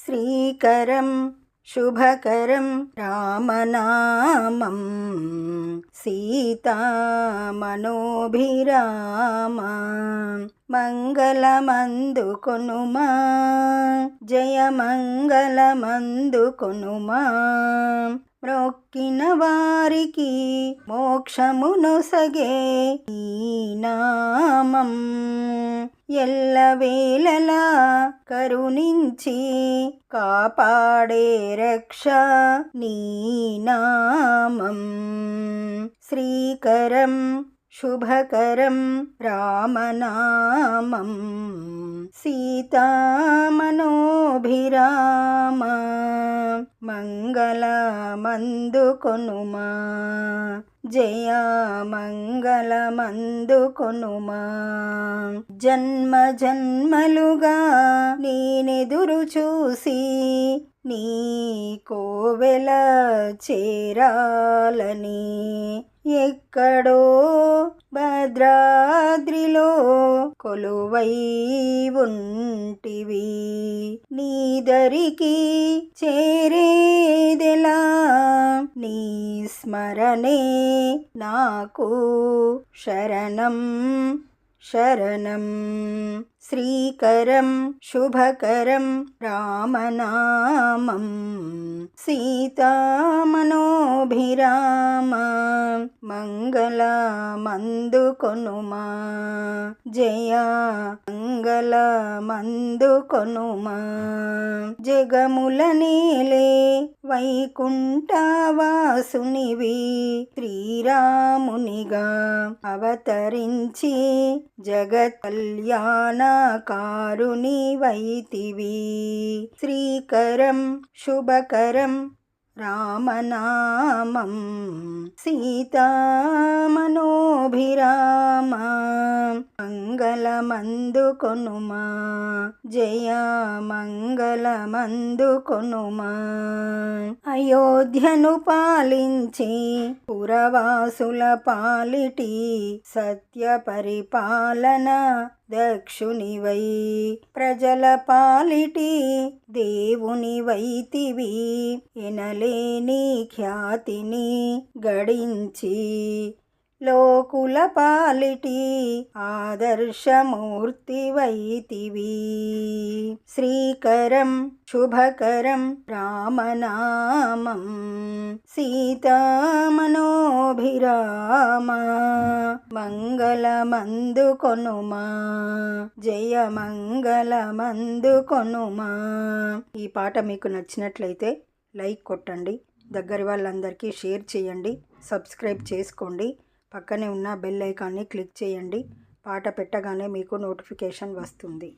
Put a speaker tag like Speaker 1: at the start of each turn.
Speaker 1: శ్రీకరం శుభకరం రామనామం సీతామనోభిరామ మంగళమందుకొనుమా జయమంగళమందుకొనుమా మ్రొక్కిన వారికి మోక్షమునొసగే ఈ నామం ఎల్లవేళలా కరుణించి కాపాడే రక్ష నీ నామం శ్రీకరం శుభకరం రామనామం సీతామనోభిరామ మంగళమందుకొనుమా జయమంగళమందుకొనుమా జన్మ జన్మలుగా నేనెదురు చూసి నీ కోవెల చేరాలని ఎక్కడో భద్రాద్రిలో కొలువై ఉంటివి నీ దరికి చేరేదెలా నీ స్మరణే నాకు శరణం శరణం శ్రీకరం శుభకరం రామనామం సీతామనోభిరామ మంగళమందుకొనుమా జయమంగళమందుకొనుమా జగముల నేలే వైకుంఠవాసునివి శ్రీరామునిగా అవతరించి జగత్ కళ్యాణకారుని వైతివి శ్రీకరం శుభకరం రామనామం సీతామనోభిరామ మంగళమందుకొనుమా జయమంగళమందుకొనుమా అయోధ్యను పాలించి పురవాసుల పాలిటి సత్య పరిపాలన దక్షునివై ప్రజల పాలిటి దేవుని వైతివి ఎనలేని ఖ్యాతిని గడించి లోకుల పాలిటి ఆదర్శమూర్తి వైతివి శ్రీకరం శుభకరం రామనామం సీతామనోభిరామ మంగళమందుకొనుమా జయమంగళమందుకొనుమా ఈ పాట మీకు నచ్చినట్లయితే లైక్ కొట్టండి, దగ్గరి వాళ్ళందరికీ షేర్ చేయండి, సబ్స్క్రైబ్ చేసుకోండి, పక్కనే ఉన్న బెల్ ఐకాన్ని క్లిక్ చేయండి. పాట పెట్టగానే మీకు నోటిఫికేషన్ వస్తుంది.